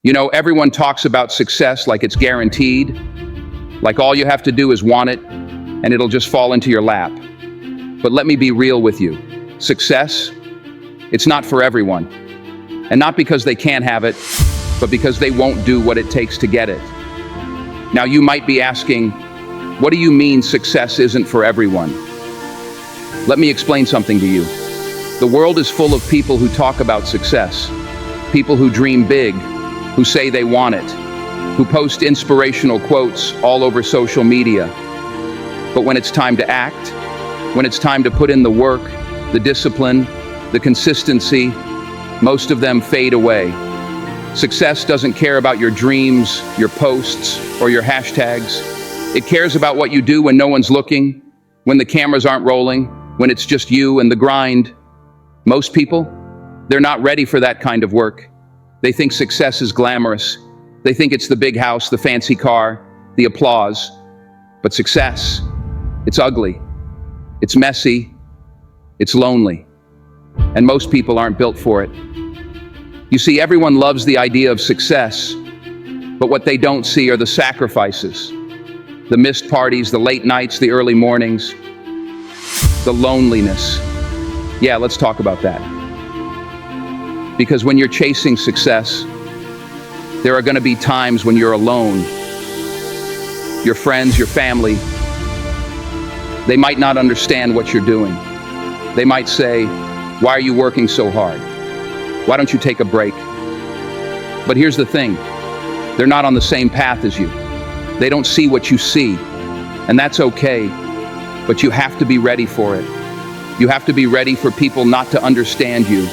You know, everyone talks about success like it's guaranteed, like all you have to do is want it, and it'll just fall into your lap. But let me be real with you. Success, it's not for everyone. And not because they can't have it, but because they won't do what it takes to get it. Now you might be asking, what do you mean success isn't for everyone? Let me explain something to you. The world is full of people who talk about success, people who dream big, who say they want it, who post inspirational quotes all over social media. But when it's time to act, when it's time to put in the work, the discipline, the consistency, most of them fade away. Success doesn't care about your dreams, your posts, or your hashtags. It cares about what you do when no one's looking, when the cameras aren't rolling, when it's just you and the grind. Most people, they're not ready for that kind of work. They think success is glamorous. They think it's the big house, the fancy car, the applause. But success, it's ugly, it's messy, it's lonely. And most people aren't built for it. You see, everyone loves the idea of success, but what they don't see are the sacrifices, the missed parties, the late nights, the early mornings, the loneliness. Yeah, let's talk about that. Because when you're chasing success, there are going to be times when you're alone. Your friends, your family, they might not understand what you're doing. They might say, why are you working so hard? Why don't you take a break? But here's the thing, they're not on the same path as you. They don't see what you see, and that's okay, but you have to be ready for it. You have to be ready for people not to understand you,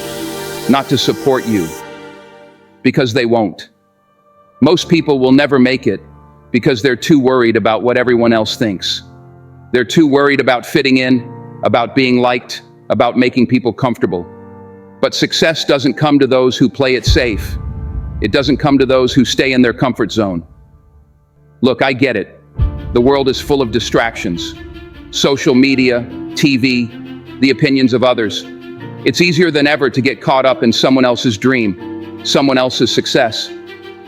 not to support you, because they won't. Most people will never make it because they're too worried about what everyone else thinks. They're too worried about fitting in, about being liked, about making people comfortable. But success doesn't come to those who play it safe. It doesn't come to those who stay in their comfort zone. Look, I get it. The world is full of distractions. Social media, TV, the opinions of others. It's easier than ever to get caught up in someone else's dream, someone else's success.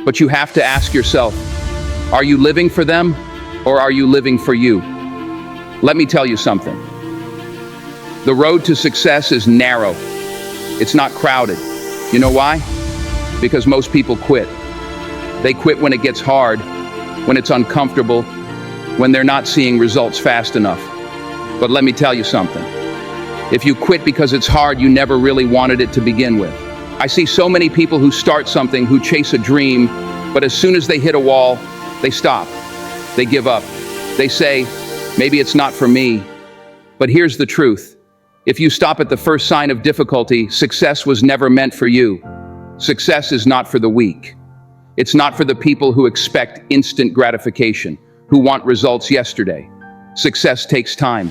But you have to ask yourself, are you living for them or are you living for you? Let me tell you something. The road to success is narrow. It's not crowded. You know why? Because most people quit. They quit when it gets hard, when it's uncomfortable, when they're not seeing results fast enough. But let me tell you something. If you quit because it's hard, you never really wanted it to begin with. I see so many people who start something, who chase a dream, but as soon as they hit a wall, they stop. They give up. They say, maybe it's not for me. But here's the truth. If you stop at the first sign of difficulty, success was never meant for you. Success is not for the weak. It's not for the people who expect instant gratification, who want results yesterday. Success takes time.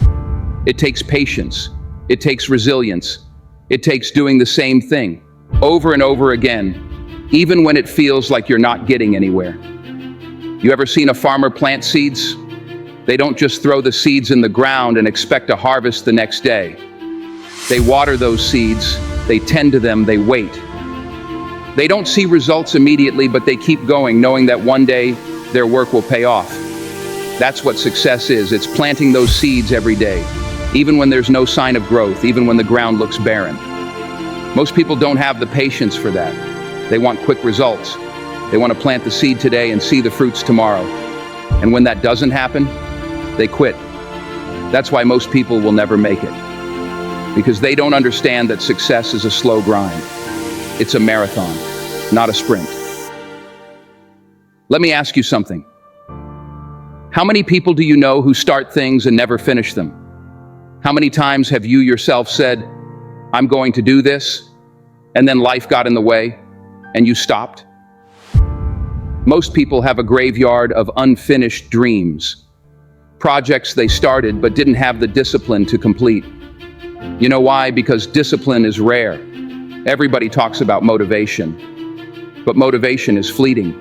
It takes patience. It takes resilience. It takes doing the same thing over and over again, even when it feels like you're not getting anywhere. You ever seen a farmer plant seeds? They don't just throw the seeds in the ground and expect a harvest the next day. They water those seeds, they tend to them, they wait. They don't see results immediately, but they keep going, knowing that one day their work will pay off. That's what success is. It's planting those seeds every day, even when there's no sign of growth, even when the ground looks barren. Most people don't have the patience for that. They want quick results. They want to plant the seed today and see the fruits tomorrow. And when that doesn't happen, they quit. That's why most people will never make it. Because they don't understand that success is a slow grind. It's a marathon, not a sprint. Let me ask you something. How many people do you know who start things and never finish them? How many times have you yourself said, I'm going to do this, and then life got in the way, and you stopped? Most people have a graveyard of unfinished dreams. Projects they started but didn't have the discipline to complete. You know why? Because discipline is rare. Everybody talks about motivation, but motivation is fleeting.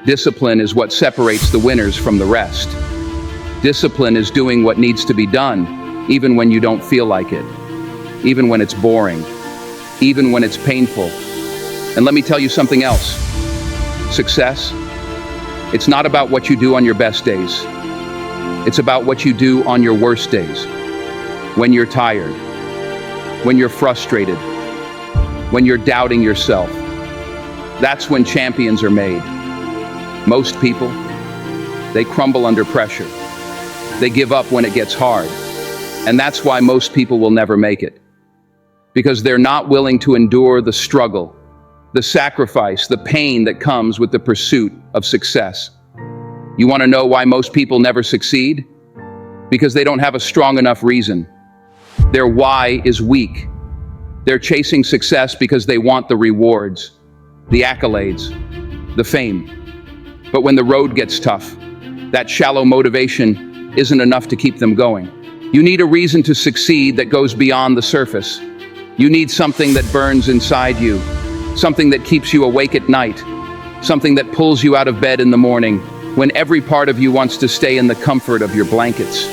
Discipline is what separates the winners from the rest. Discipline is doing what needs to be done, even when you don't feel like it, even when it's boring, even when it's painful. And let me tell you something else. success, it's not about what you do on your best days. It's about what you do on your worst days. When you're tired, when you're frustrated, when you're doubting yourself. That's when champions are made. Most people, they crumble under pressure. They give up when it gets hard. And that's why most people will never make it. Because they're not willing to endure the struggle, the sacrifice, the pain that comes with the pursuit of success. You want to know why most people never succeed? Because they don't have a strong enough reason. Their why is weak. They're chasing success because they want the rewards, the accolades, the fame. But when the road gets tough, that shallow motivation isn't enough to keep them going. You need a reason to succeed that goes beyond the surface. You need something that burns inside you, something that keeps you awake at night, something that pulls you out of bed in the morning when every part of you wants to stay in the comfort of your blankets.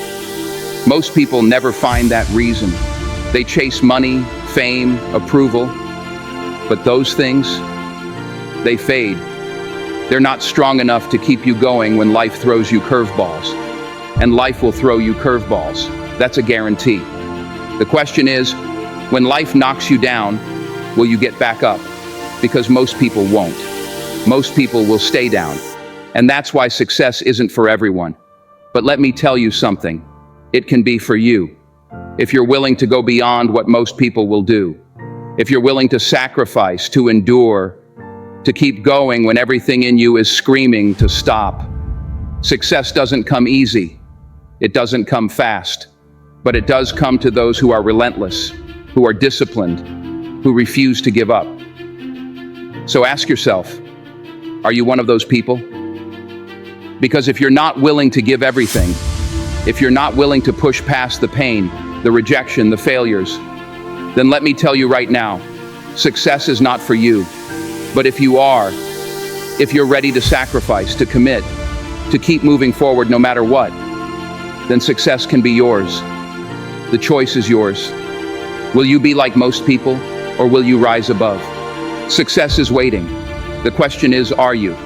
Most people never find that reason. They chase money, fame, approval, but those things, they fade. They're not strong enough to keep you going when life throws you curveballs. And life will throw you curveballs. That's a guarantee. The question is, when life knocks you down, will you get back up? Because most people won't. Most people will stay down. And that's why success isn't for everyone. But let me tell you something. It can be for you. If you're willing to go beyond what most people will do. If you're willing to sacrifice, to endure, to keep going when everything in you is screaming to stop. Success doesn't come easy. It doesn't come fast. But it does come to those who are relentless, who are disciplined, who refuse to give up. So ask yourself, are you one of those people? Because if you're not willing to give everything, if you're not willing to push past the pain, the rejection, the failures, then let me tell you right now, success is not for you. But if you are, if you're ready to sacrifice, to commit, to keep moving forward no matter what, then success can be yours. The choice is yours. Will you be like most people, or will you rise above? Success is waiting. The question is, are you?